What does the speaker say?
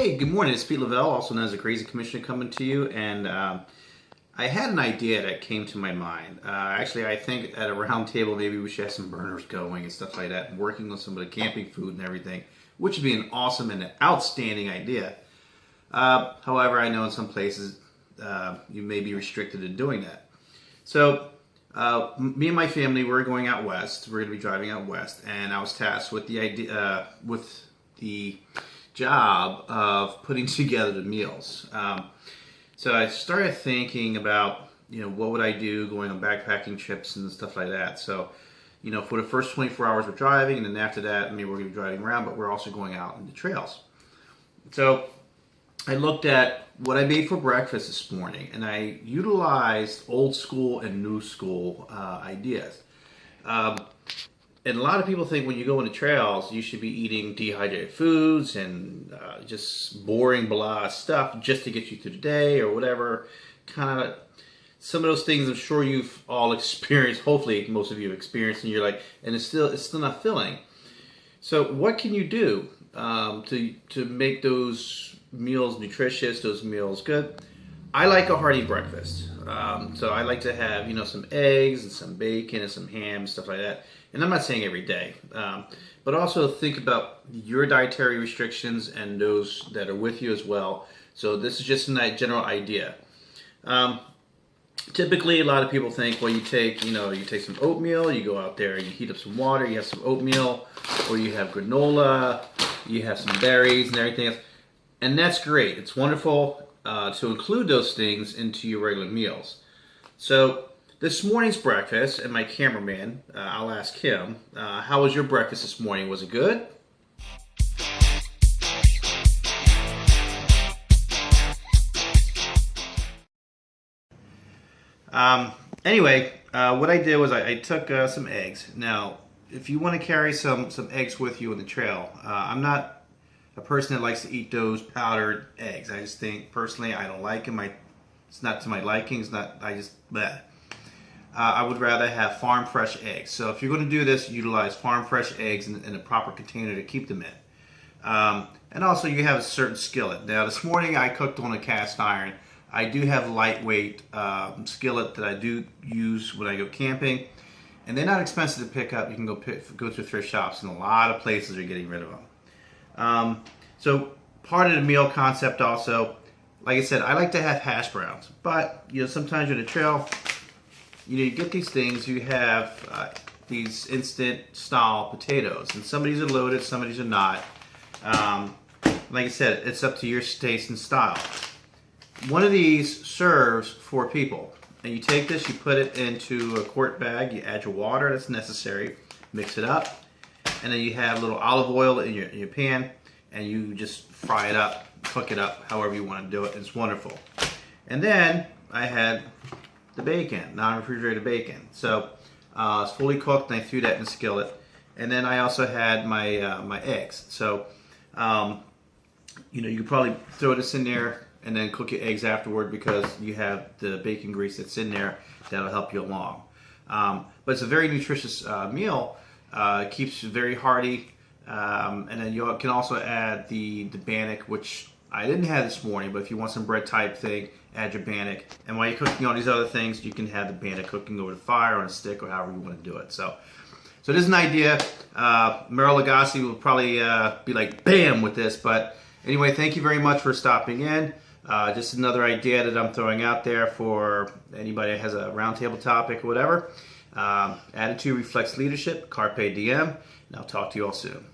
Hey, good morning. It's Pete Lavelle, also known as the Crazy Commissioner, coming to you. And I had an idea that came to my mind. Actually, I think at a round table, maybe we should have some burners going and stuff like that, and working on some of the camping food and everything, which would be an awesome and an outstanding idea. However, I know in some places you may be restricted in doing that. So, me and my family, we're going out west. We're going to be driving out west, and I was tasked with the idea, with the job of putting together the meals. So I started thinking about, what would I do going on backpacking trips and stuff like that. So, for the first 24 hours we're driving, and then after that, we're going to be driving around, but we're also going out in the trails. So I looked at what I made for breakfast this morning, and I utilized old school and new school ideas. And a lot of people think when you go into trails, you should be eating dehydrated foods and just boring, blah stuff just to get you through the day or whatever. Kind of some of those things I'm sure you've all experienced. Hopefully, most of you have experienced, and you're like, and it's still not filling. So, what can you do to make those meals nutritious, those meals good? I like a hearty breakfast. So I like to have, some eggs and some bacon and some ham and stuff like that. And I'm not saying every day, but also think about your dietary restrictions and those that are with you as well. So this is just a general idea. Typically, a lot of people think, well, you take some oatmeal, you go out there, you heat up some water, you have some oatmeal, or you have granola, you have some berries and everything else. And that's great. It's wonderful to include those things into your regular meals. So this morning's breakfast, and my cameraman, I'll ask him, how was your breakfast this morning? Was it good? Anyway, what I did was I took some eggs. Now, if you want to carry some eggs with you on the trail, I'm not a person that likes to eat those powdered eggs. I just think, personally, I don't like them. It's not to my liking. It's not, I would rather have farm fresh eggs. So if you're going to do this, utilize farm fresh eggs in a proper container to keep them in. And also you have a certain skillet. Now this morning I cooked on a cast iron. I do have a lightweight skillet that I do use when I go camping. And they're not expensive to pick up. You can go to thrift shops, and a lot of places are getting rid of them. So part of the meal concept also, like I said, I like to have hash browns, but sometimes you're on the trail, you get these things, you have these instant style potatoes, and some of these are loaded, some of these are not. Like I said, it's up to your taste and style. One of these serves 4 people, and you take this, you put it into a quart bag, you add your water that's necessary, mix it up, and then you have a little olive oil in your pan, and you just fry it up, cook it up, however you want to do it. It's wonderful. And then I had the bacon, non-refrigerated bacon. So it's fully cooked, and I threw that in the skillet. And then I also had my my eggs. So you could probably throw this in there and then cook your eggs afterward, because you have the bacon grease that's in there that'll help you along. But it's a very nutritious meal. It keeps you very hearty, and then you can also add the bannock, which I didn't have this morning, but if you want some bread type thing, add your bannock. And while you're cooking all these other things, you can have the bannock cooking over the fire on a stick or however you want to do it. So this is an idea. Merrill Lagasse will probably be like, bam, with this. But anyway, thank you very much for stopping in. Just another idea that I'm throwing out there for anybody that has a roundtable topic or whatever. Attitude reflects leadership. Carpe diem. And I'll talk to you all soon.